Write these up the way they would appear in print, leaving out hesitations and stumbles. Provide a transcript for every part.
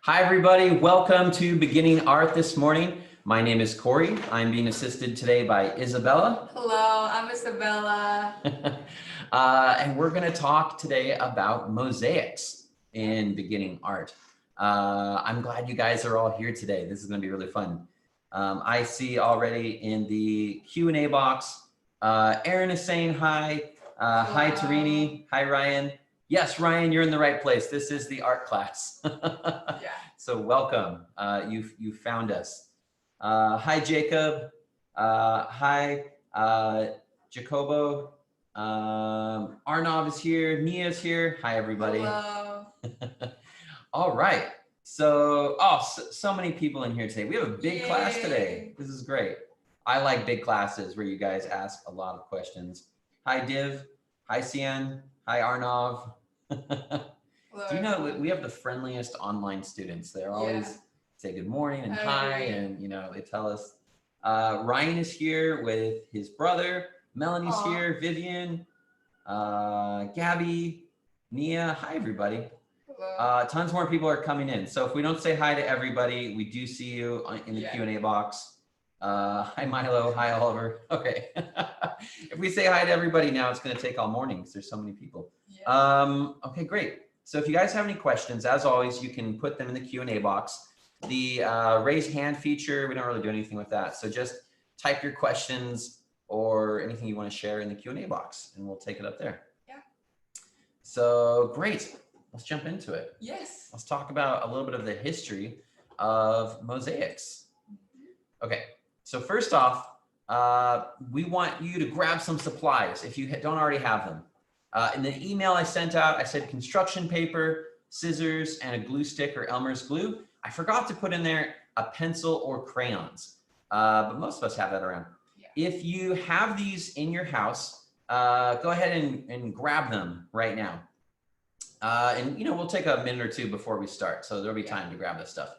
Hi, everybody. Welcome to Beginning Art this morning. My name is Corey. I'm being assisted today by Isabella. Hello, I'm Isabella. And we're going to talk today about mosaics in beginning art. I'm glad you guys are all here today. This is going to be really fun. I see already in the Q&A box, Aaron is saying hi. Hi, Tarini. Hi, Ryan. Yes, Ryan, you're in the right place. This is the art class. Yeah. So welcome. You found us. Hi, Jacob. Hi, Jacobo. Arnav is here. Nia's here. Hi, everybody. Hello. All right. So, so many people in here today. We have a big class today. This is great. I like big classes where you guys ask a lot of questions. Hi, Div. Hi, Cian. Hi, Arnav. Hello, Do you know we have the friendliest online students? They're always say good morning and hi, and they tell us. Ryan is here with his brother. Melanie's here. Vivian, Gabby, Nia. Hi, everybody. Hello. Tons more people are coming in. So if we don't say hi to everybody, we do see you in the Q&A box. Hi, Milo. Hi, Oliver. Okay. If we say hi to everybody now, it's going to take all morning because there's so many people. Yeah. Okay, great. So if you guys have any questions, as always, you can put them in the Q&A box. The raise hand feature, we don't really do anything with that. So just type your questions or anything you want to share in the Q&A box, and we'll take it up there. Yeah. So great. Let's jump into it. Yes. Let's talk about a little bit of the history of mosaics. Okay. So first off, we want you to grab some supplies if you don't already have them. In the email I sent out, I said construction paper, scissors, and a glue stick or Elmer's glue. I forgot to put in there a pencil or crayons, but most of us have that around. Yeah. If you have these in your house, go ahead and grab them right now. And we'll take a minute or two before we start, so there'll be time to grab this stuff.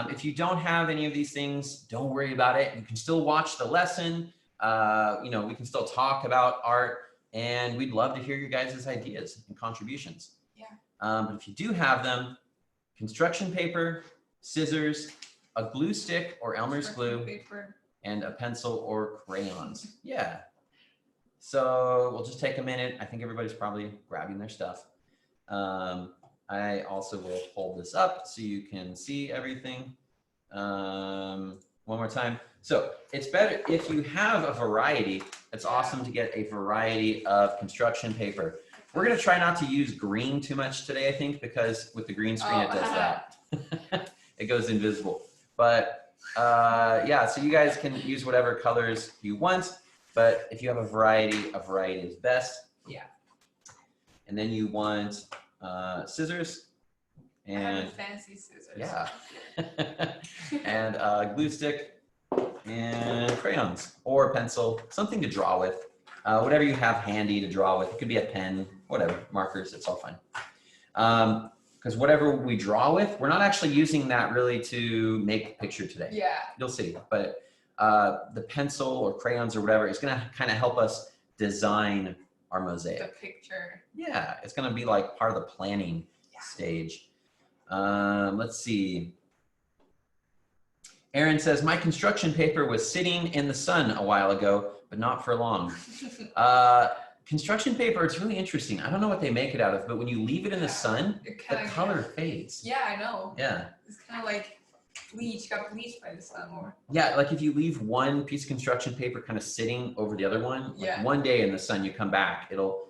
If you don't have any of these things, don't worry about it. You can still watch the lesson. We can still talk about art. And we'd love to hear your guys' ideas and contributions. Yeah. But if you do have them, construction paper, scissors, a glue stick or Elmer's glue, and a pencil or crayons. Yeah. So we'll just take a minute. I think everybody's probably grabbing their stuff. I also will hold this up so you can see everything. One more time. So it's better if you have a variety. It's awesome to get a variety of construction paper. We're going to try not to use green too much today, I think, because with the green screen, it does that. It goes invisible. But yeah, so you guys can use whatever colors you want. But if you have a variety is best. Yeah. And then you want scissors. And fancy scissors. Yeah. And a glue stick. And crayons or a pencil, something to draw with, whatever you have handy to draw with. It could be a pen, whatever, markers, it's all fine. Because whatever we draw with, we're not actually using that really to make a picture today. Yeah. You'll see, but the pencil or crayons or whatever is going to kind of help us design our mosaic. The picture. Yeah, it's going to be like part of the planning stage. Let's see. Aaron says, my construction paper was sitting in the sun a while ago, but not for long. Construction paper, it's really interesting. I don't know what they make it out of, but when you leave it in the sun, the color fades. Yeah, I know. Yeah. It's kind of like bleach, got bleached by the sun more. Yeah, like if you leave one piece of construction paper kind of sitting over the other one, like one day in the sun, you come back, it'll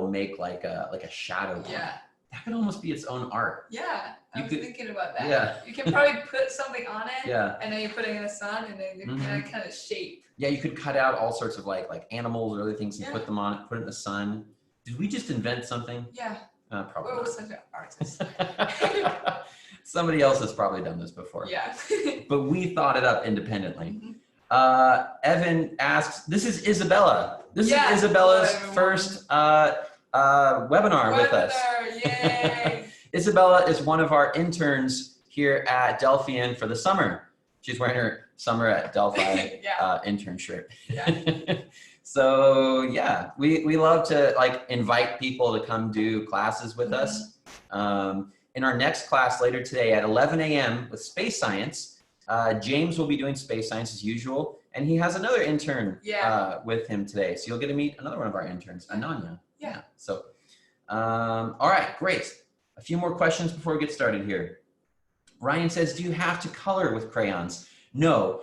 make like a shadow. Yeah. That could almost be its own art. Yeah, I was thinking about that. Yeah. You can probably put something on it. Yeah. And then you put it in the sun, and then it kind of shape. Yeah, you could cut out all sorts of like animals or other things and put them on it, put it in the sun. Did we just invent something? Yeah. Probably. We're such an artist. Somebody else has probably done this before. Yeah. But we thought it up independently. Evan asks, this is Isabella. This is Isabella's first webinar with us. Yay! Isabella is one of our interns here at Delphian for the summer. She's wearing her summer at Delphi intern shirt. Yeah. So yeah, we love to like invite people to come do classes with us. in our next class later today at 11 a.m. with space science, James will be doing space science as usual, and he has another intern with him today. So you'll get to meet another one of our interns, Ananya. Yeah. So, all right, great. A few more questions before we get started here. Ryan says, do you have to color with crayons? No.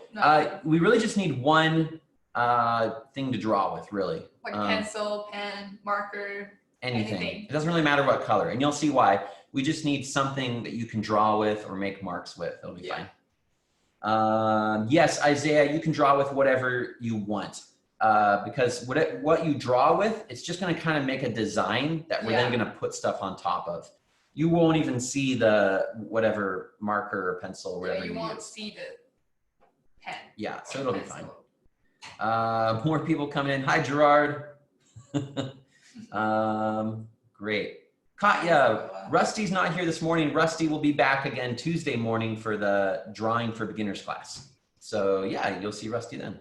We really just need one thing to draw with, really. Like pencil, pen, marker, anything. It doesn't really matter what color, and you'll see why. We just need something that you can draw with or make marks with. It'll be fine. Yes, Isaiah, you can draw with whatever you want, because what you draw with, it's just going to kind of make a design that we're then going to put stuff on top of. You won't even see the whatever marker or pencil or whatever you won't see the pen. Yeah, so it'll be fine. More people coming in. Hi, Gerard. Great. Katya, Rusty's not here this morning. Rusty will be back again Tuesday morning for the drawing for beginners class. So yeah, you'll see Rusty then.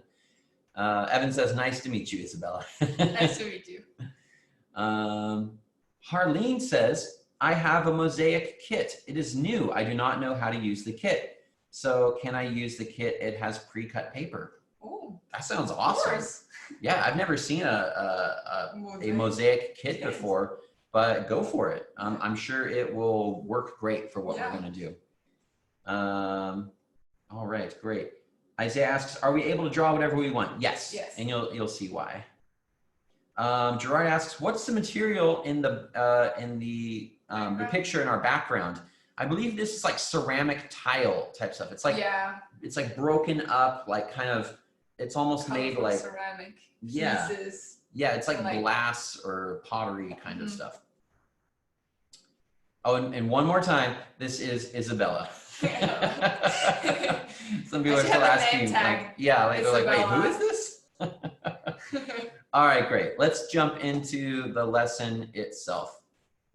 Evan says, nice to meet you, Isabella. Nice to meet you. Harleen says, I have a mosaic kit. It is new. I do not know how to use the kit. So can I use the kit? It has pre-cut paper. Oh, that sounds awesome. Yeah, I've never seen a mosaic kit before, but go for it. I'm sure it will work great for what we're going to do. All right, great. Isaiah asks, are we able to draw whatever we want? Yes. And you'll see why. Gerard asks, what's the material in the picture in our background? I believe this is like ceramic tile type stuff. It's like it's like broken up, like kind of. It's almost made like ceramic pieces. Yeah, it's like glass or pottery kind of stuff. Oh, and one more time, this is Isabella. Some people are still asking, like, they're like, wait, who is this? All right, great. Let's jump into the lesson itself.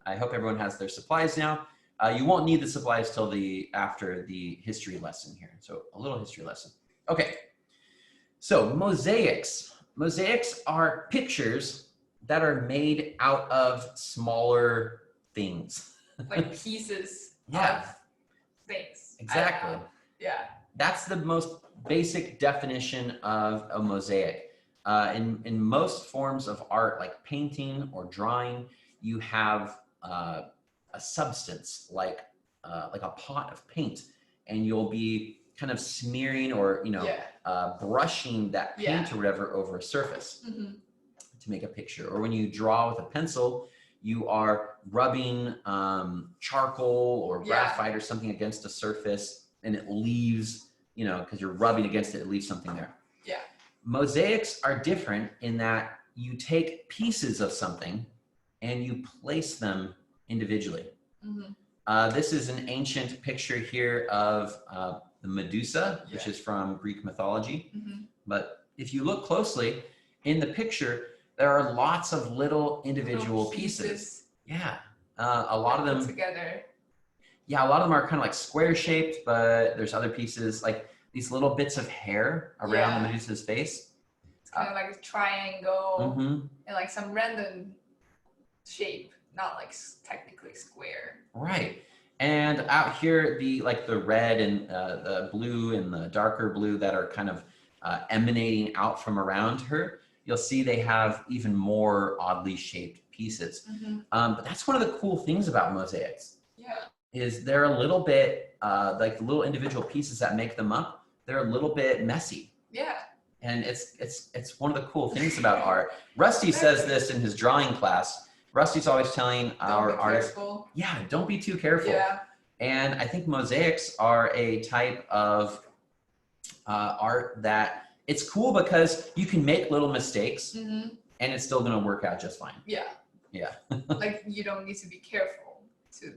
I hope everyone has their supplies now. You won't need the supplies till after the history lesson here. So a little history lesson. Okay. So mosaics. Mosaics are pictures that are made out of smaller things. Like pieces of things. Exactly. That's the most basic definition of a mosaic. In most forms of art, like painting or drawing, you have a substance like a pot of paint, and you'll be kind of smearing or brushing that paint or whatever over a surface to make a picture. Or when you draw with a pencil, you are rubbing charcoal or graphite or something against a surface, and it leaves, because you're rubbing against it, it leaves something there. Mosaics are different in that you take pieces of something and you place them individually. This is an ancient picture here of the Medusa, which is from Greek mythology. But if you look closely in the picture, there are lots of little individual pieces. A lot of them together. A lot of them are kind of like square shaped, but there's other pieces like these little bits of hair around the Medusa's face. It's kind of like a triangle and like some random shape, not like technically square. Right. And out here, the red and the blue and the darker blue that are kind of emanating out from around her, you'll see they have even more oddly shaped pieces. But that's one of the cool things about mosaics. Is they're a little bit like the little individual pieces that make them up. They're a little bit messy. And it's one of the cool things about art. Rusty says this in his drawing class. Rusty's always telling our artists, don't be too careful. And I think mosaics are a type of art that it's cool because you can make little mistakes and it's still going to work out just fine. Like you don't need to be careful to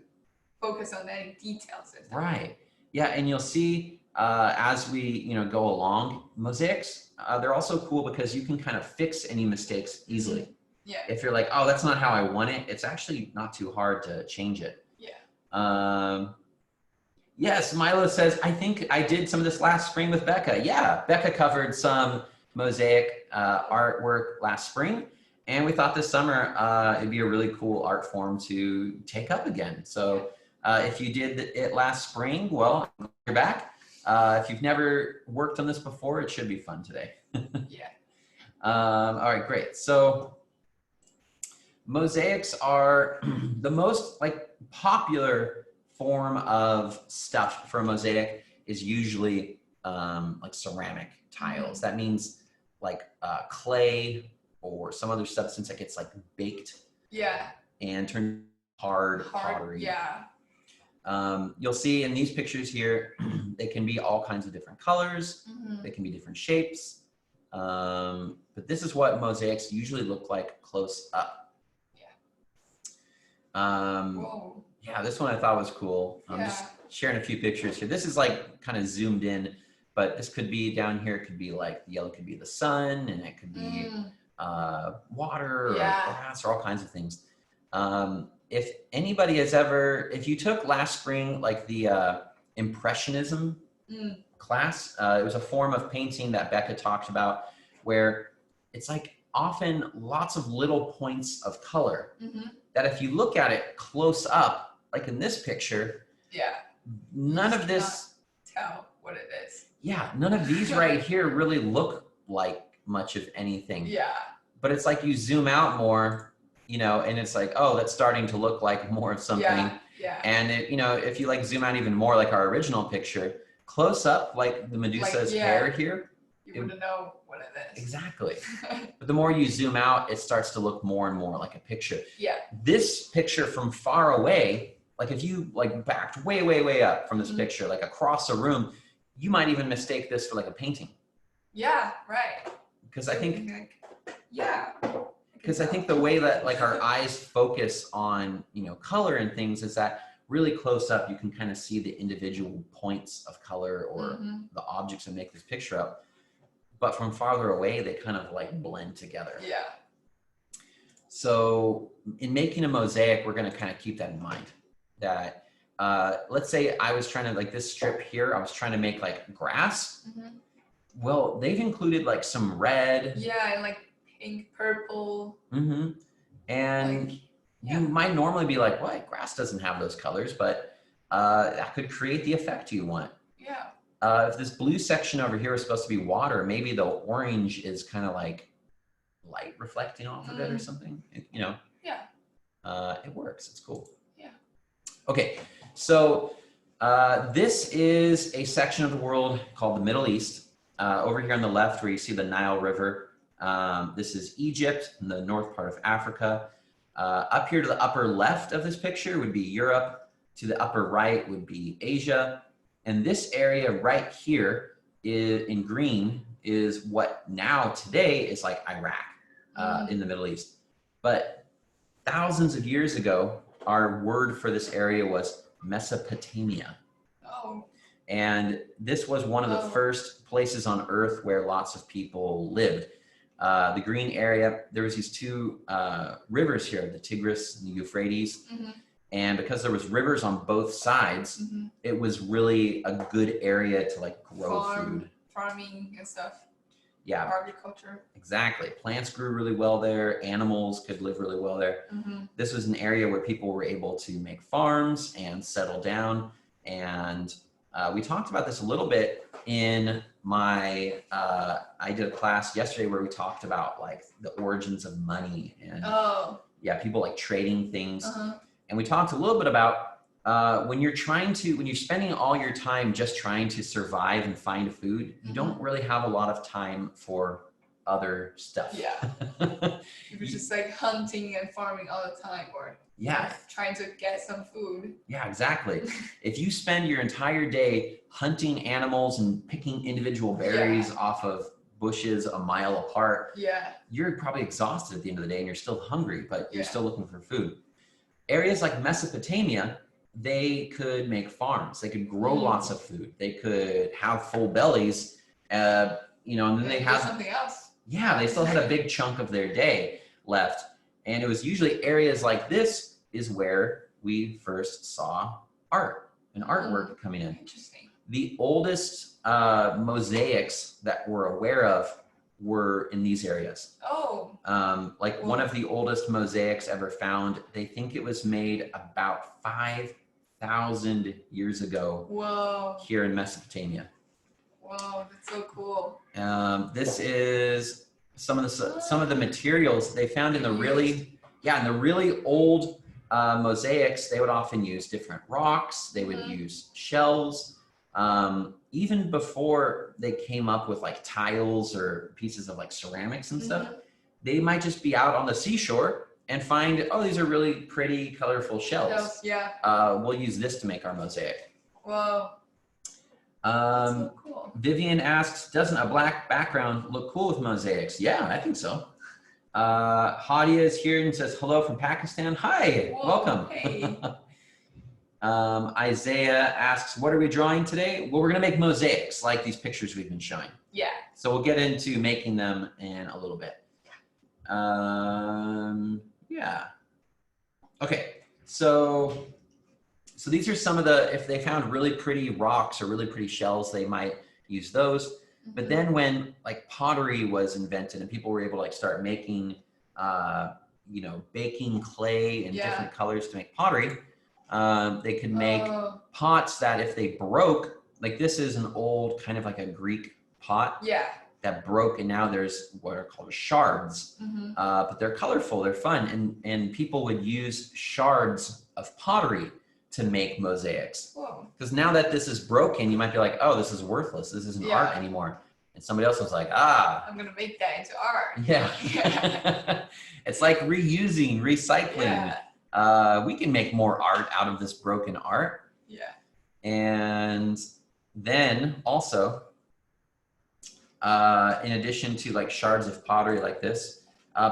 focus on any details. Right. And you'll see as we go along, mosaics, they're also cool because you can kind of fix any mistakes easily. If you're like, oh, that's not how I want it, it's actually not too hard to change it. Yes, Milo says, I think I did some of this last spring with Becca. Becca covered some mosaic artwork last spring, and we thought this summer it'd be a really cool art form to take up again. So If you did it last spring, well, you're back. If you've never worked on this before, it should be fun today. Yeah. All right, great. So mosaics are the most like popular form of stuff for a mosaic is usually like ceramic tiles. That means like clay or some other substance that gets like baked. Yeah. And turned hard pottery. Yeah. You'll see in these pictures here, they can be all kinds of different colors. They can be different shapes. But this is what mosaics usually look like close up. Whoa. Yeah, this one I thought was cool. I'm just sharing a few pictures here. This is like kind of zoomed in, but this could be down here. It could be like the yellow could be the sun, and it could be water or grass or all kinds of things. If anybody has ever, if you took last spring, like the Impressionism class, it was a form of painting that Becca talked about where it's like often lots of little points of color that if you look at it close up, like in this picture, none of this, tell what it is. Yeah, none of these right here really look like much of anything. Yeah. But it's like you zoom out more, you know, and it's like, oh, that's starting to look like more of something. Yeah. And it, you know, if you like zoom out even more, like our original picture, close up, like the Medusa's hair here. You wouldn't know what it is. Exactly. But the more you zoom out, it starts to look more and more like a picture. Yeah. This picture from far away, like if you like backed way, way, way up from this picture, like across a room, you might even mistake this for like a painting. Yeah, right. Because I think, yeah. because I think the way that like our eyes focus on, you know, color and things is that really close up, you can kind of see the individual points of color or the objects that make this picture up. But from farther away, they kind of like blend together. Yeah. So in making a mosaic, we're going to kind of keep that in mind. That let's say I was trying to, like this strip here, I was trying to make like grass. Well, they've included like some red. Yeah, and like pink, purple. And like, you might normally be like, what? Grass doesn't have those colors, but that could create the effect you want. Yeah. If this blue section over here is supposed to be water, maybe the orange is kind of like light reflecting off of it or something, you know? Yeah. It works. It's cool. Yeah. Okay. So this is a section of the world called the Middle East. Over here on the left where you see the Nile River, this is Egypt in the north part of Africa. Up here to the upper left of this picture would be Europe. To the upper right would be Asia. And this area right here is, in green is what now today is like Iraq in the Middle East. But thousands of years ago, our word for this area was Mesopotamia. Oh. And this was one of the first places on earth where lots of people lived. The green area, there was these two rivers here, the Tigris and the Euphrates. And because there was rivers on both sides, it was really a good area to like grow food. Farming and stuff. Yeah. Agriculture. Exactly. Plants grew really well there. Animals could live really well there. This was an area where people were able to make farms and settle down. And we talked about this a little bit in my, I did a class yesterday where we talked about like the origins of money and people like trading things. And we talked a little bit about when you're spending all your time just trying to survive and find food, you don't really have a lot of time for other stuff. Yeah. You were just like hunting and farming all the time or trying to get some food. Yeah, exactly. If you spend your entire day hunting animals and picking individual berries off of bushes a mile apart, you're probably exhausted at the end of the day and you're still hungry, but you're still looking for food. Areas like Mesopotamia, they could make farms. They could grow lots of food. They could have full bellies, you know, and then they had something else. Yeah, they still had a big chunk of their day left. And it was usually areas like this is where we first saw art and artwork coming in. Interesting. The oldest mosaics that we're aware of were in these areas. One of the oldest mosaics ever found, they think it was made about 5,000 5,000 years ago Whoa. here in Mesopotamia. Whoa, that's so cool. This is some of the materials they found in the really old mosaics. They would often use different rocks. They would use shells. Even before they came up with like tiles or pieces of like ceramics and stuff, they might just be out on the seashore and find, oh, these are really pretty, colorful shells. Yeah. We'll use this to make our mosaic. Whoa. That's so cool. Vivian asks, doesn't a black background look cool with mosaics? Yeah, I think so. Hadia is here and says, hello from Pakistan. Hi, whoa, welcome. Hey. Isaiah asks, what are we drawing today? Well, we're gonna make mosaics like these pictures we've been showing. Yeah. So we'll get into making them in a little bit. Yeah. Okay, so these are some of the, if they found really pretty rocks or really pretty shells, they might use those. But then when like pottery was invented and people were able to like start making, you know, baking clay in different colors to make pottery, they could make pots that if they broke, like this is an old kind of like a Greek pot that broke, and now there's what are called shards, but they're colorful, they're fun, and people would use shards of pottery to make mosaics. Because now that this is broken, you might be like, oh, this is worthless, this isn't art anymore. And somebody else was like, I'm gonna make that into art. Yeah. It's like reusing, recycling. We can make more art out of this broken art. Yeah. And then also, in addition to like shards of pottery like this,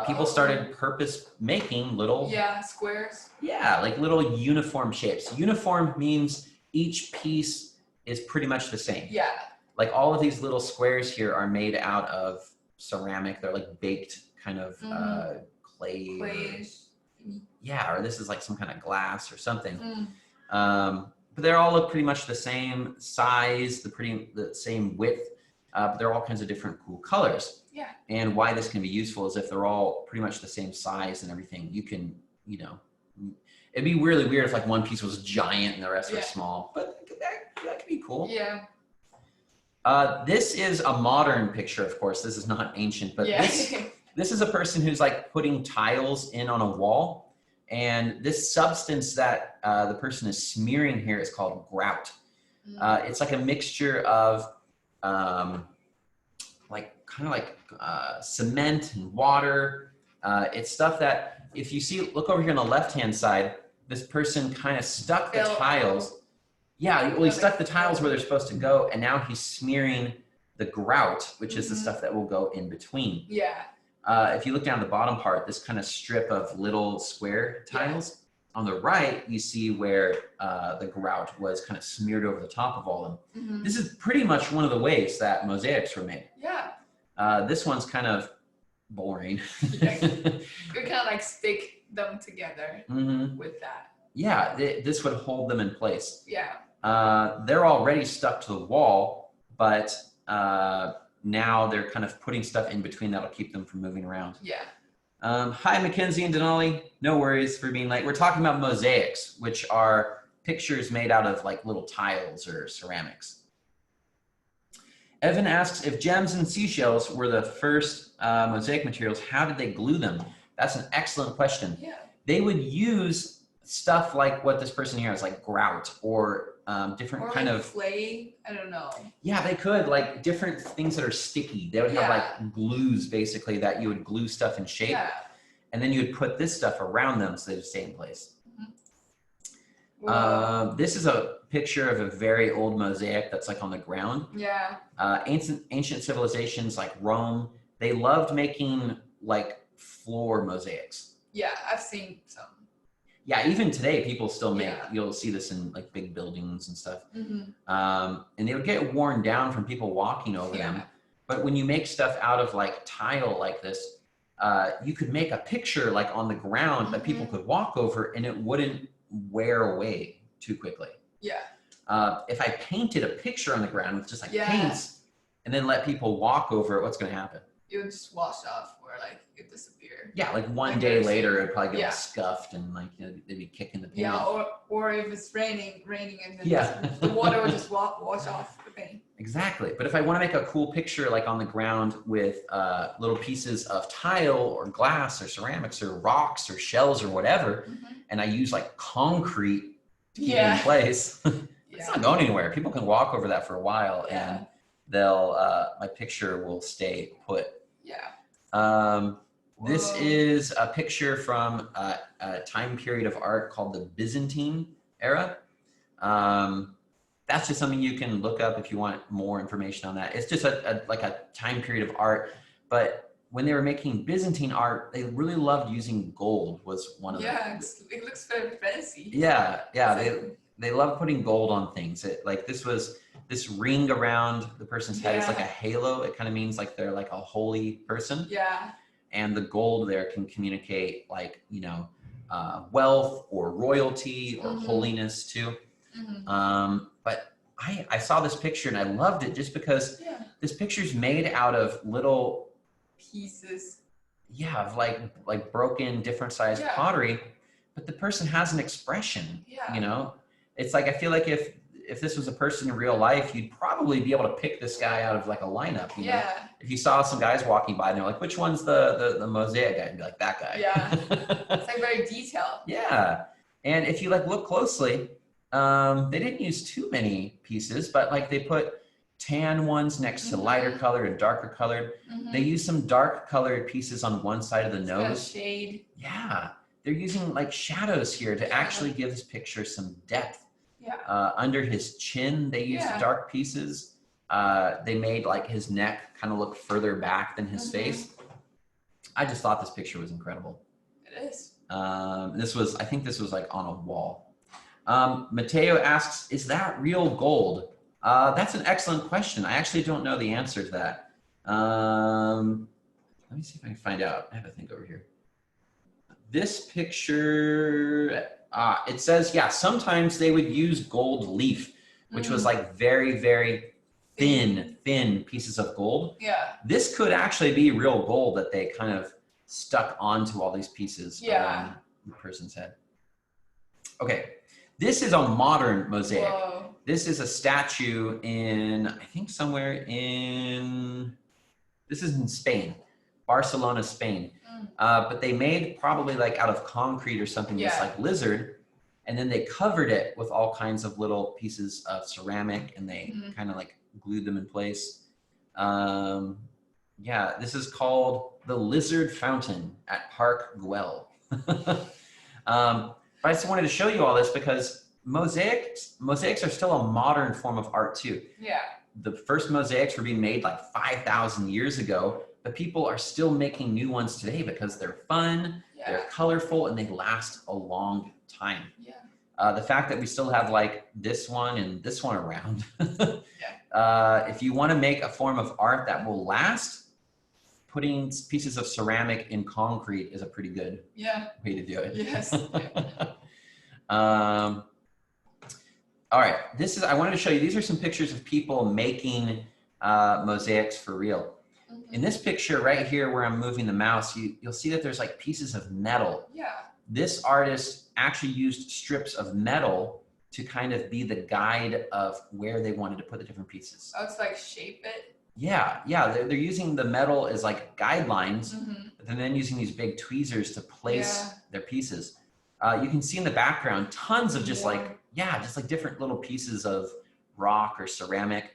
people started purpose making little squares. Yeah, like little uniform shapes. Uniform means each piece is pretty much the same. Yeah. Like all of these little squares here are made out of ceramic. They're like baked kind of clay. Or this is like some kind of glass or something. But they all look pretty much the same size, the same width, but they're all kinds of different cool colors. Yeah. And why this can be useful is if they're all pretty much the same size and everything, you can, you know, it'd be really weird if like one piece was giant and the rest were small, but that could be cool. Yeah. This is a modern picture, of course. This is not ancient, but this is a person who's like putting tiles in on a wall. And this substance that the person is smearing here is called grout. It's like a mixture of cement and water. It's stuff that if you see, look over here on the left-hand side, this person kind of stuck the tiles. Yeah, well, he stuck the tiles where they're supposed to go, and now he's smearing the grout, which is the stuff that will go in between. Yeah. If you look down the bottom part, this kind of strip of little square tiles, on the right, you see where the grout was kind of smeared over the top of all of them. This is pretty much one of the ways that mosaics were made. Yeah. This one's kind of boring. You kind of like stick them together with that. Yeah, this would hold them in place. Yeah. They're already stuck to the wall, but now they're kind of putting stuff in between that'll keep them from moving around. Yeah. Hi, Mackenzie and Denali. No worries for being late. We're talking about mosaics, which are pictures made out of like little tiles or ceramics. Evan asks, if gems and seashells were the first mosaic materials, how did they glue them? That's an excellent question. Yeah. They would use stuff like what this person here has, like grout or different kind of clay. I don't know. Yeah, they could, like different things that are sticky. They would have like glues basically that you would glue stuff in shape. Yeah. And then you would put this stuff around them so they would stay in place. This is a picture of a very old mosaic that's like on the ground. Yeah. Ancient civilizations like Rome, they loved making like floor mosaics. Yeah, I've seen some. Yeah, even today people still make, you'll see this in like big buildings and stuff. And they would get worn down from people walking over them. But when you make stuff out of like tile like this, you could make a picture like on the ground that people could walk over and it wouldn't wear away too quickly. Yeah. If I painted a picture on the ground with just like paints and then let people walk over it, what's going to happen? it would just wash off or like it disappear. Yeah, like one Like day there's- later, it'd probably get yeah. all scuffed and like they'd be kicking the paint. Yeah, or if it's raining and then Yeah. the water will just wash off the paint. Exactly. But if I want to make a cool picture like on the ground with little pieces of tile or glass or ceramics or rocks or shells or whatever, and I use like concrete to keep it in place, it's not going anywhere. People can walk over that for a while and they'll my picture will stay put. Yeah. This is a picture from a time period of art called the Byzantine era. That's just something you can look up if you want more information on that. It's just like a time period of art. But when they were making Byzantine art, they really loved using gold was one of them. Yeah, it looks very fancy. Yeah. They love putting gold on things. Like this ring around the person's head is like a halo. It kind of means like they're like a holy person. Yeah. And the gold there can communicate like, wealth or royalty or holiness too. But I saw this picture and I loved it just because this picture's made out of little pieces. Yeah, of like broken different sized pottery, but the person has an expression. It's like I feel like if this was a person in real life, you'd probably be able to pick this guy out of like a lineup. You know? If you saw some guys walking by and they're like, which one's the Mosaic guy? And be like, that guy. Yeah. It's like very detailed. Yeah. And if you like look closely, they didn't use too many pieces, but like they put tan ones next to lighter colored and darker colored. They use some dark colored pieces on one side of the nose. Shade. Yeah. They're using like shadows here to actually give this picture some depth. Under his chin, they used dark pieces. They made like his neck kind of look further back than his face. I just thought this picture was incredible. It is. I think this was like on a wall. Mateo asks, is that real gold? That's an excellent question. I actually don't know the answer to that. Let me see if I can find out. I have a thing over here. This picture, it says, sometimes they would use gold leaf, which was like very, very thin pieces of gold. Yeah. This could actually be real gold that they kind of stuck onto all these pieces around the person's head. Okay, this is a modern mosaic. Whoa. This is a statue in, I think this is in Spain, Barcelona, Spain. But they made probably like out of concrete or something, this like lizard, and then they covered it with all kinds of little pieces of ceramic and they kind of like glued them in place. This is called the Lizard Fountain at Park Güell. But I just wanted to show you all this because mosaics are still a modern form of art too. Yeah. The first mosaics were being made like 5,000 years ago, but people are still making new ones today because they're fun, they're colorful, and they last a long time. Yeah. The fact that we still have like this one and this one around. If you want to make a form of art that will last, putting pieces of ceramic in concrete is a pretty good way to do it. Yes. All right, I wanted to show you, these are some pictures of people making mosaics for real. In this picture right here where I'm moving the mouse, you'll see that there's like pieces of metal. Yeah. This artist actually used strips of metal to kind of be the guide of where they wanted to put the different pieces. Oh, it's like shape it? Yeah, they're using the metal as like guidelines, but then using these big tweezers to place their pieces. You can see in the background tons of just like different little pieces of rock or ceramic.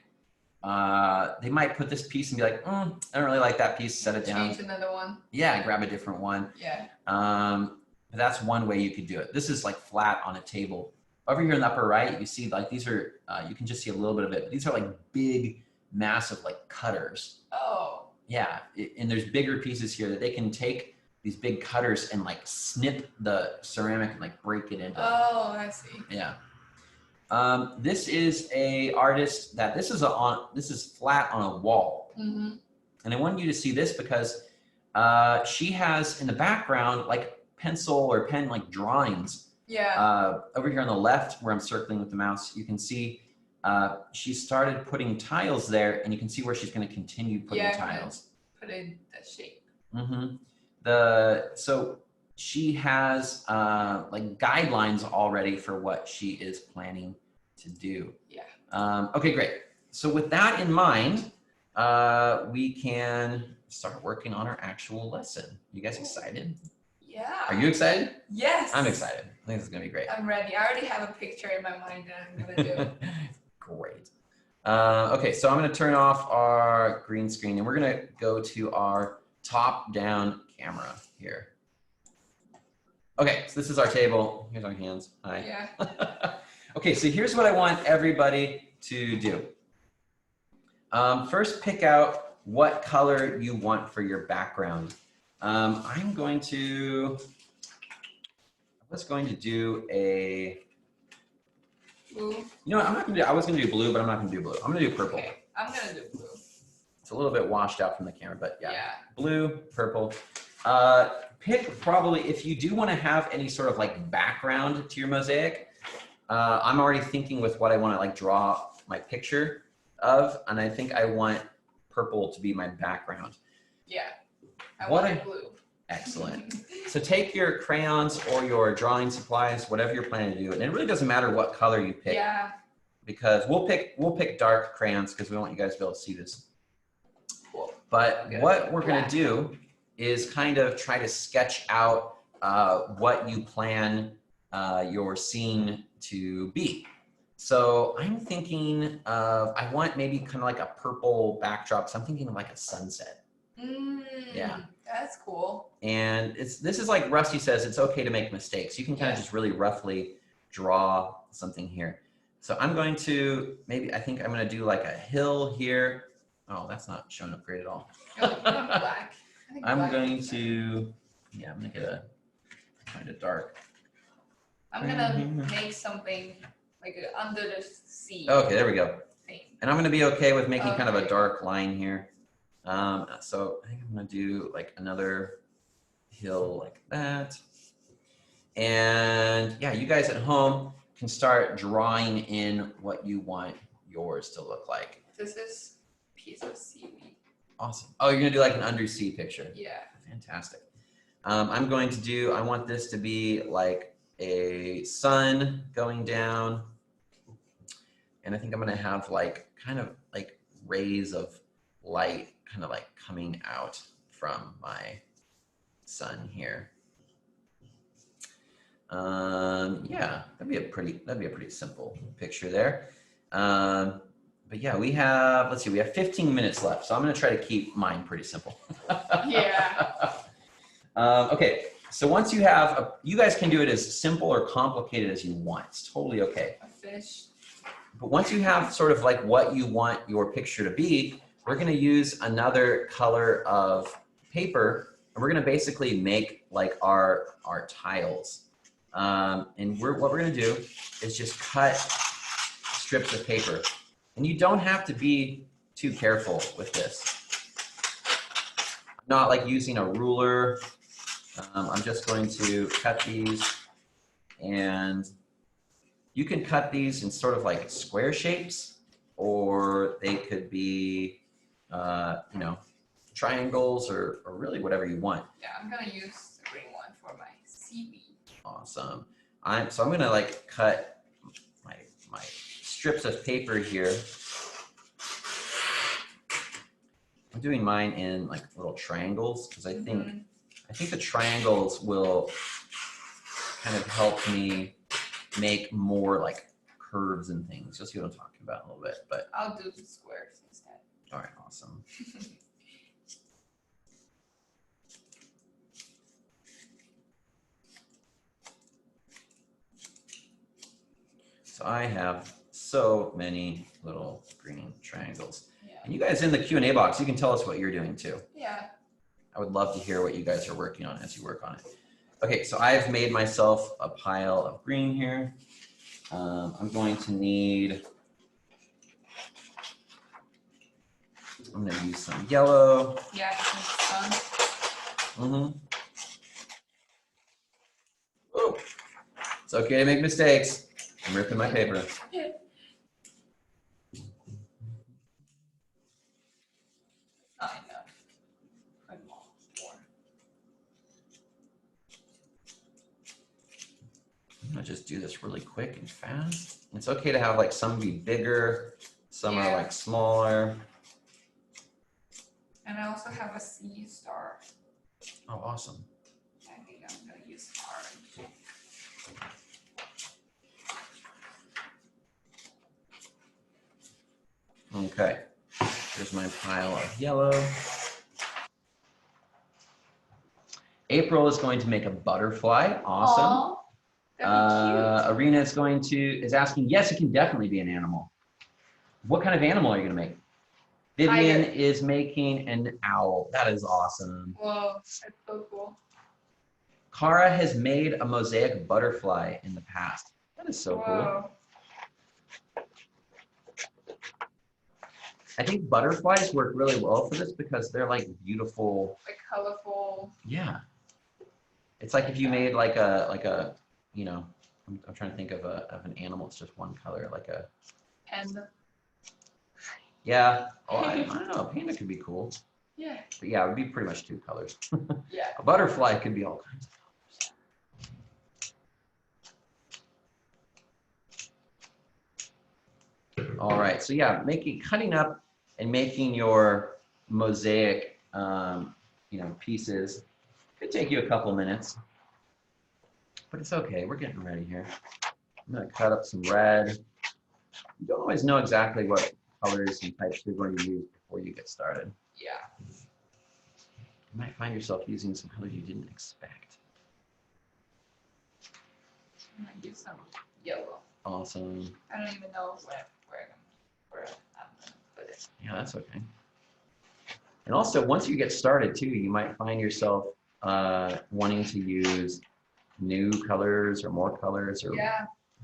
They might put this piece and be like, I don't really like that piece, set it down. Change another one. Yeah, grab a different one. Yeah. But that's one way you could do it. This is like flat on a table. Over here in the upper right, you see like these are, you can just see a little bit of it. But these are like big, massive like cutters. Oh. Yeah, and there's bigger pieces here that they can take these big cutters and like snip the ceramic and like break it into. Oh, I see. Yeah. This is a artist that this is flat on a wall. And I wanted you to see this because she has in the background like pencil or pen like drawings. Yeah. Over here on the left where I'm circling with the mouse, you can see she started putting tiles there and you can see where she's going to continue putting tiles. put in the shape. So she has like guidelines already for what she is planning to do. Yeah. Okay, great. So with that in mind, we can start working on our actual lesson. You guys excited? Yeah. Are you excited? Yes. I'm excited. I think this is gonna be great. I'm ready. I already have a picture in my mind that I'm gonna do. Great. Okay, so I'm gonna turn off our green screen and we're gonna go to our top-down camera here. Okay, so this is our table. Here's our hands. Hi. Yeah. Okay, so here's what I want everybody to do. First, pick out what color you want for your background. I was going to do a, Blue. you know what, I was gonna do blue, but I'm not gonna do blue. I'm gonna do purple. Okay, I'm gonna do blue. It's a little bit washed out from the camera, but yeah. Yeah. Blue, purple. Pick probably, if you do want to have any sort of like background to your mosaic, I'm already thinking with what I want to like draw my picture of, and I think I want purple to be my background. Yeah, I want blue. Excellent. So take your crayons or your drawing supplies, whatever you're planning to do, and it really doesn't matter what color you pick. Yeah. Because we'll pick dark crayons because we want you guys to be able to see this. Cool. But what we're gonna do is kind of try to sketch out what you plan your scene to be. So I'm thinking of, I want maybe kind of like a purple backdrop. So I'm thinking of like a sunset. Yeah. That's cool. And this is like Rusty says, it's okay to make mistakes. You can kind of just really roughly draw something here. So I'm going to, I think I'm going to do like a hill here. Oh, that's not showing up great at all. Black. I'm going to, yeah, I'm going to get a kind of dark. I'm going to make something like under the sea. Okay, there we go. Thing. And I'm going to be okay with making kind of a dark line here. So I think I'm going to do like another hill like that. And yeah, you guys at home can start drawing in what you want yours to look like. This is a piece of seaweed. Awesome. Oh, you're going to do like an undersea picture. Yeah. Fantastic. I'm going to do, I want this to be like a sun going down. And I think I'm going to have like kind of like rays of light kind of like coming out from my sun here. Yeah, that'd be a pretty simple picture there. But yeah, we have, let's see, we have 15 minutes left. So I'm going to try to keep mine pretty simple. Yeah. Okay. So once you have, you guys can do it as simple or complicated as you want. It's totally okay. A fish. But once you have sort of like what you want your picture to be, we're going to use another color of paper, and we're going to basically make like our tiles. And what we're going to do is just cut strips of paper. And you don't have to be too careful with this. I'm not like using a ruler. I'm just going to cut these, and you can cut these in sort of like square shapes, or they could be, you know, triangles or really whatever you want. Yeah, I'm gonna use the green one for my seaweed. Awesome. So I'm gonna like cut my strips of paper here. I'm doing mine in like little triangles because I think the triangles will kind of help me make more like curves and things. You'll see what I'm talking about in a little bit, but I'll do the squares instead. all right, awesome. So I have so many little green triangles. Yeah. And you guys in the Q&A box, you can tell us what you're doing too. Yeah. I would love to hear what you guys are working on as you work on it. Okay, so I've made myself a pile of green here. I'm going to need, I'm going to use some yellow. Yeah, it's fun. Oh, it's okay to make mistakes. I'm ripping my paper. Yeah. Not enough. gonna just do this really quick and fast. It's okay to have like some be bigger, some are like smaller. And I also have a sea star. Oh, awesome. I think I'm gonna use orange. Okay, here's my pile of yellow. April is going to make a butterfly. Awesome. Aww, that'd be cute. Arena is asking, yes, it can definitely be an animal. What kind of animal are you gonna make? Vivian is making an owl. That is awesome. Whoa, that's so cool. Kara has made a mosaic butterfly in the past. That is so cool. I think butterflies work really well for this because they're like beautiful. Like colorful. Yeah. It's like if you made like a, you know, I'm trying to think of an animal. It's just one color, like a Panda. Yeah. Oh, I don't know. A panda could be cool. Yeah. But yeah, it would be pretty much two colors. Yeah. A butterfly could be all kinds of colors. All right. So yeah, cutting up and making your mosaic, you know, pieces could take you a couple minutes, but it's okay. We're getting ready here. I'm gonna cut up some red. You don't always know exactly what colors and types you're going to use before you get started. Yeah. You might find yourself using some colors you didn't expect. I'm gonna use some yellow. Awesome. I don't even know where I'm gonna put it. Yeah, that's okay. And also, once you get started too, you might find yourself wanting to use new colors or more colors or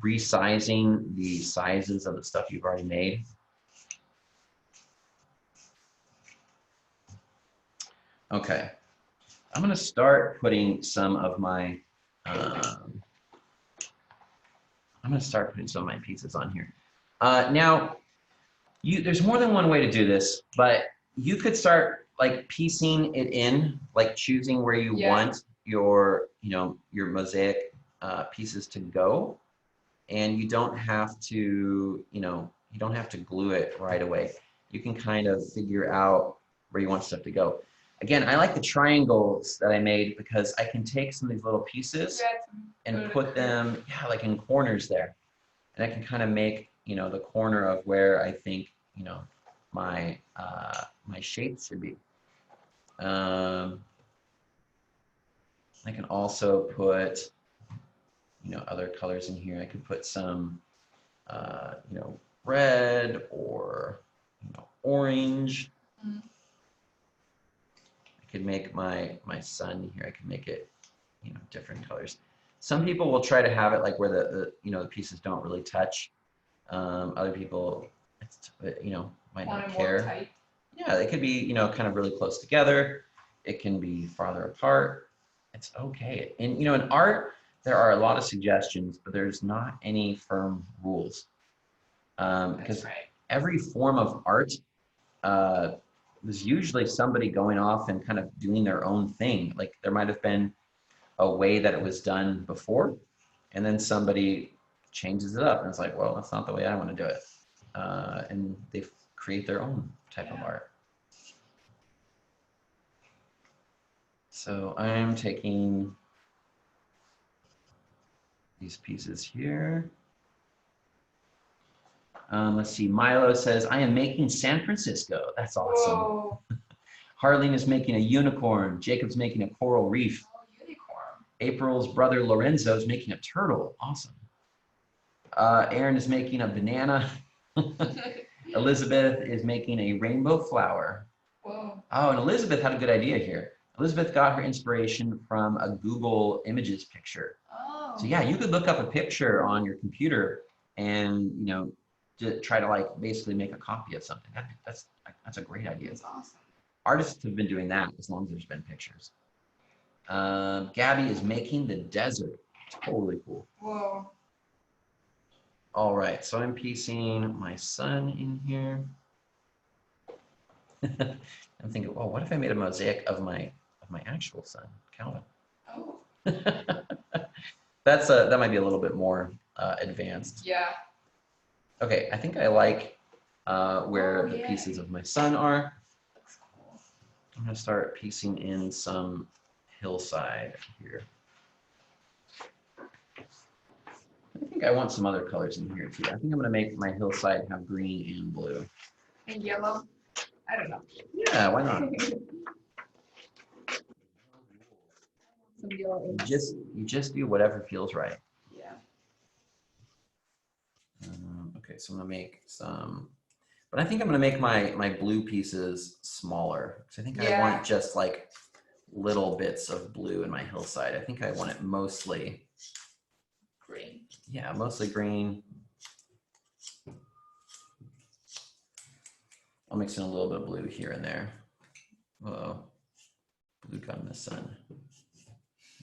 resizing the sizes of the stuff you've already made. Okay, I'm gonna start putting some of my pieces on here. Now, there's more than one way to do this, but you could start like piecing it in, like choosing where you want your, your mosaic pieces to go, and you don't have to, you don't have to glue it right away. You can kind of figure out where you want stuff to go. Again, I like the triangles that I made because I can take some of these little pieces and put them, like in corners there. And I can kind of make, the corner of where I think, my my shapes should be. I can also put, other colors in here. I could put some, red or, orange. Mm. I could make my sun here. I could make it, different colors. Some people will try to have it like where the pieces don't really touch. Other people, might not care. Yeah, they could be, kind of really close together. It can be farther apart. It's okay. And, in art, there are a lot of suggestions, but there's not any firm rules. Because every form of art was usually somebody going off and kind of doing their own thing. Like there might have been a way that it was done before, and then somebody changes it up and it's like, well, that's not the way I want to do it. And they create their own type of art. So I'm taking these pieces here. Let's see, Milo says, I am making San Francisco. That's awesome. Whoa. Harleen is making a unicorn. Jacob's making a coral reef. Oh, unicorn. April's brother Lorenzo is making a turtle. Awesome. Aaron is making a banana. Elizabeth is making a rainbow flower. Whoa. Oh, and Elizabeth had a good idea here. Elizabeth got her inspiration from a Google Images picture. Oh. So yeah, you could look up a picture on your computer and, to try to like basically make a copy of something. That's a great idea. That's awesome. Artists have been doing that as long as there's been pictures. Gabby is making the desert. Totally cool. Whoa. All right, so I'm piecing my sun in here. I'm thinking, well, what if I made a mosaic of my actual sun, Calvin? Oh. that might be a little bit more advanced. Yeah. Okay, I think I like where the yeah. pieces of my sun are. Looks cool. I'm gonna start piecing in some hillside here. I think I want some other colors in here too. I think I'm gonna make my hillside have green and blue. And yellow. I don't know. Yeah, why not? Some yellow. You just do whatever feels right. Yeah. Okay, so I'm gonna make some, but I think I'm gonna make my blue pieces smaller because I think I want just like little bits of blue in my hillside. I think I want it mostly green. Yeah, mostly green. I'll mix in a little bit of blue here and there. Whoa, blue got in the sun.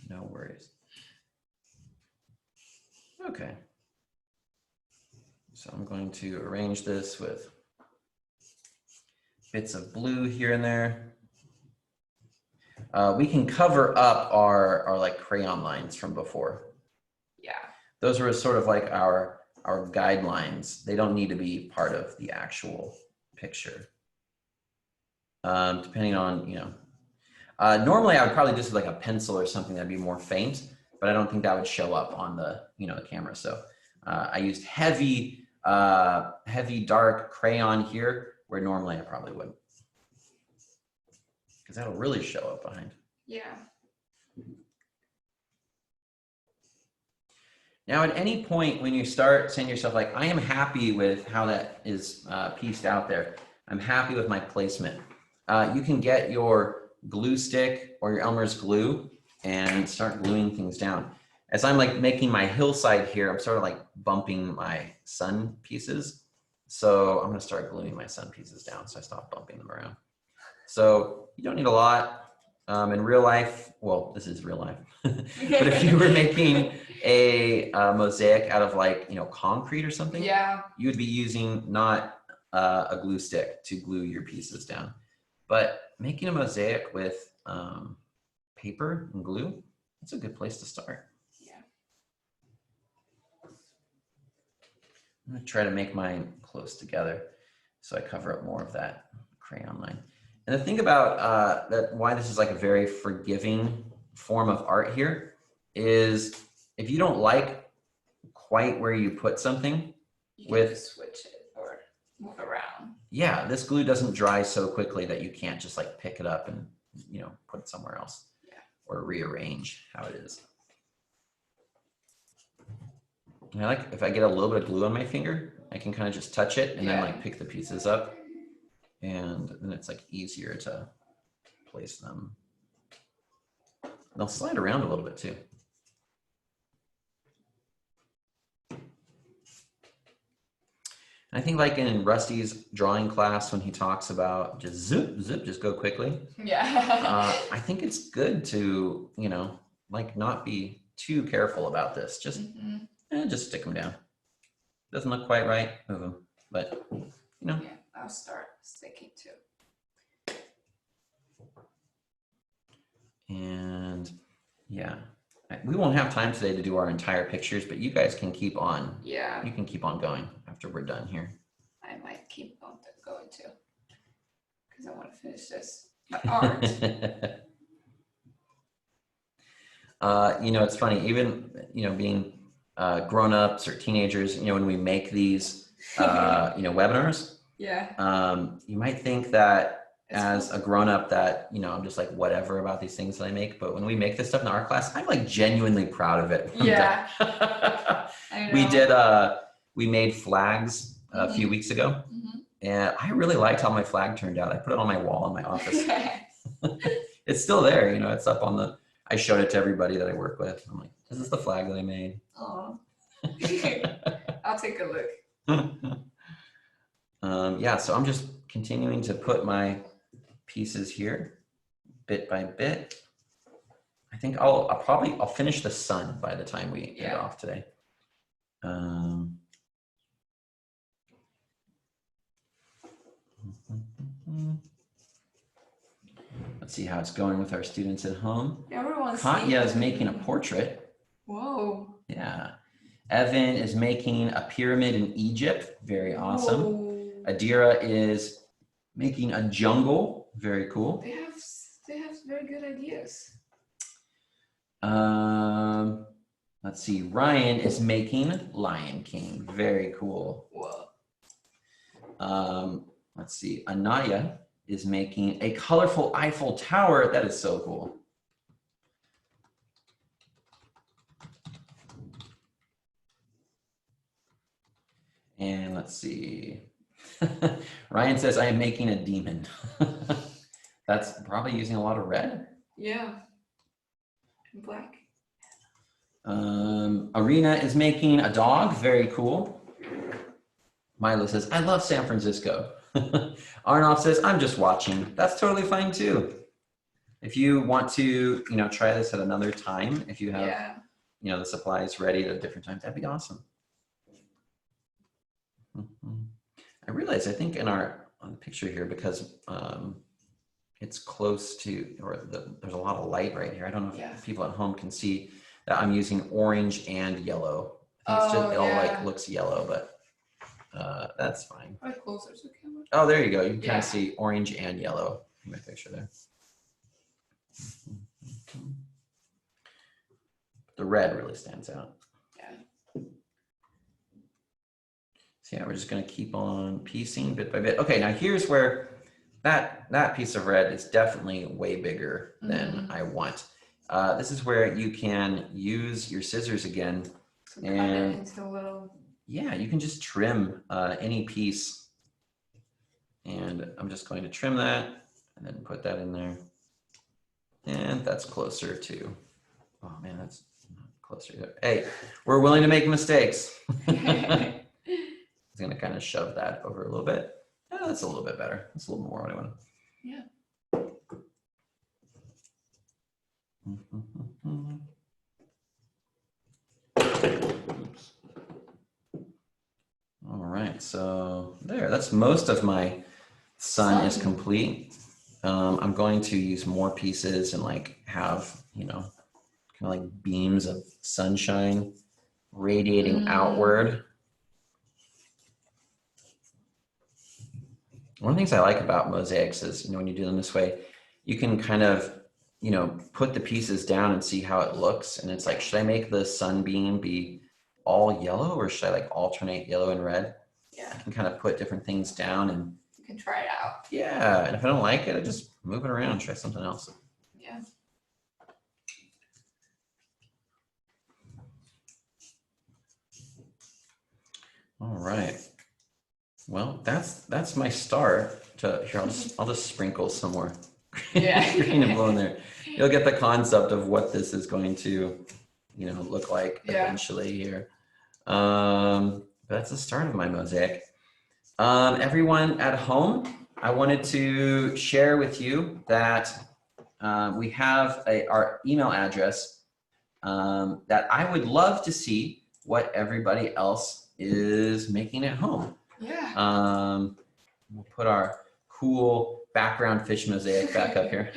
No worries. Okay. So I'm going to arrange this with bits of blue here and there. We can cover up our like crayon lines from before. Yeah. Those are sort of like our guidelines. They don't need to be part of the actual picture. Depending on, normally I would probably just like a pencil or something that'd be more faint, but I don't think that would show up on the, the camera. So I used heavy dark crayon here, where normally I probably wouldn't. Because that'll really show up behind. Yeah. Now, at any point when you start saying to yourself, like, I am happy with how that is pieced out there. I'm happy with my placement. You can get your glue stick or your Elmer's glue and start gluing things down. As I'm like making my hillside here, I'm sort of like bumping my sun pieces. So I'm gonna start gluing my sun pieces down so I stop bumping them around. So you don't need a lot. In real life, well, this is real life, but if you were making a mosaic out of like, concrete or something, you would be using not a glue stick to glue your pieces down. But making a mosaic with paper and glue, that's a good place to start. Yeah. I'm gonna try to make mine close together so I cover up more of that crayon line. And the thing about why this is like a very forgiving form of art here is if you don't like quite where you put something, you can just switch it or move around. Yeah, this glue doesn't dry so quickly that you can't just like pick it up and put it somewhere else. Yeah. Or rearrange how it is. And I like if I get a little bit of glue on my finger, I can kind of just touch it and then like pick the pieces up. And then it's like easier to place them. They'll slide around a little bit too. I think like in Rusty's drawing class when he talks about just zip, just go quickly. Yeah. I think it's good to, like not be too careful about this. Just, just stick them down. Doesn't look quite right, move them. But, Yeah, I'll start sticking too. And yeah, we won't have time today to do our entire pictures, but you guys can keep on. Yeah. You can keep on going after we're done here. I might keep on going too, because I want to finish this art. It's funny, even, being grown-ups or teenagers, when we make these, webinars, you might think that as a grown-up that, I'm just like whatever about these things that I make. But when we make this stuff in art class, I'm like genuinely proud of it. Yeah. We made flags a few weeks ago. And I really liked how my flag turned out. I put it on my wall in my office. It's still there, it's up on I showed it to everybody that I work with. I'm like, this is the flag that I made. Oh. I'll take a look. Yeah, so I'm just continuing to put my pieces here bit by bit. I think I'll finish the sun by the time we get off today. Let's see how it's going with our students at home. Everyone's Katya is making a portrait. Whoa. Yeah. Evan is making a pyramid in Egypt. Very awesome. Whoa. Adira is making a jungle. Very cool. They have very good ideas. Let's see. Ryan is making Lion King. Very cool. Whoa. Let's see. Anaya is making a colorful Eiffel Tower. That is so cool. And let's see. Ryan says, I am making a demon. That's probably using a lot of red. Yeah. And black. Arena is making a dog. Very cool. Milo says, I love San Francisco. Arnoff says, I'm just watching. That's totally fine too. If you want to, try this at another time, if you have, the supplies ready at a different time, that'd be awesome. I realize, I think on the picture here, because it's close to, there's a lot of light right here. I don't know if people at home can see that I'm using orange and yellow. I think it all like looks yellow, but that's fine. Right closer to the camera. Oh, there you go. You can kind of see orange and yellow in my picture there. The red really stands out. So yeah, we're just going to keep on piecing bit by bit. Okay, now here's where that piece of red is definitely way bigger than I want. This is where you can use your scissors again, and you can just trim any piece. And I'm just going to trim that and then put that in there. And that's closer to, oh man, that's not closer to, hey, we're willing to make mistakes. I'm going to kind of shove that over a little bit. Oh, that's a little bit better. That's a little more what I want. Yeah. Oops. All right, so there, that's most of my sun is complete. I'm going to use more pieces and like have, kind of like beams of sunshine radiating outward. One of the things I like about mosaics is, when you do them this way, you can kind of, put the pieces down and see how it looks. And it's like, should I make the sunbeam be all yellow, or should I like alternate yellow and red? Yeah. I can kind of put different things down and you can try it out. Yeah. And if I don't like it, I just move it around and try something else. Yeah. All right. Well, that's my start. Here, I'll just sprinkle some more green and blue in there. You'll get the concept of what this is going to, look like eventually here. That's the start of my mosaic. Everyone at home, I wanted to share with you that we have our email address that I would love to see what everybody else is making at home. Yeah. We'll put our cool background fish mosaic back up here.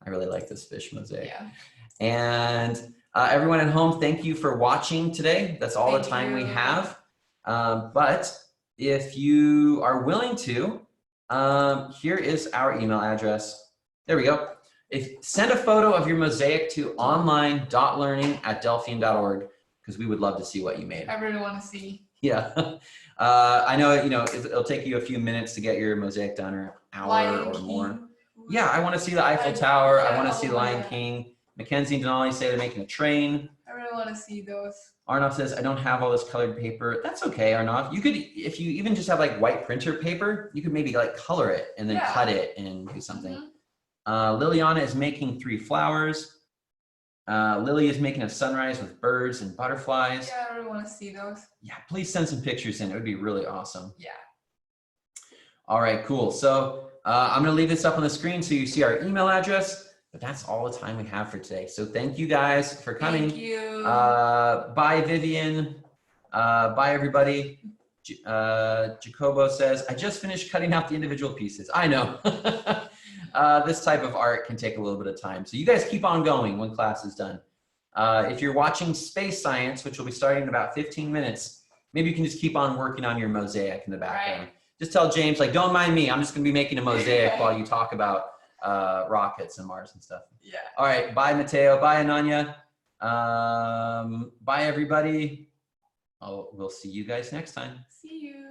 I really like this fish mosaic. Yeah. And everyone at home, thank you for watching today. That's all the time we have. But if you are willing to, here is our email address. There we go. Send a photo of your mosaic to online.learning@delphian.org, because we would love to see what you made. I really want to see. Yeah. I know, it'll take you a few minutes to get your mosaic done, or an hour or more. Yeah, I want to see the Eiffel Tower. I want to see Lion King. Mackenzie and Denali say they're making a train. I really want to see those. Arnav says, I don't have all this colored paper. That's okay, Arnav. You could, if you even just have like white printer paper, you could maybe like color it and then cut it and do something. Liliana is making 3 flowers. Lily is making a sunrise with birds and butterflies. Yeah, I really want to see those. Yeah, please send some pictures in. It would be really awesome. Yeah. All right, cool. So I'm going to leave this up on the screen so you see our email address. But that's all the time we have for today. So thank you guys for coming. Thank you. Bye, Vivian. Bye, everybody. Jacobo says, I just finished cutting out the individual pieces. I know. This type of art can take a little bit of time. So you guys keep on going when class is done. If you're watching Space Science, which will be starting in about 15 minutes, maybe you can just keep on working on your mosaic in the background. Right. Just tell James, like, don't mind me. I'm just going to be making a mosaic while you talk about rockets and Mars and stuff. Yeah. All right. Bye, Mateo. Bye, Ananya. Bye, everybody. We'll see you guys next time. See you.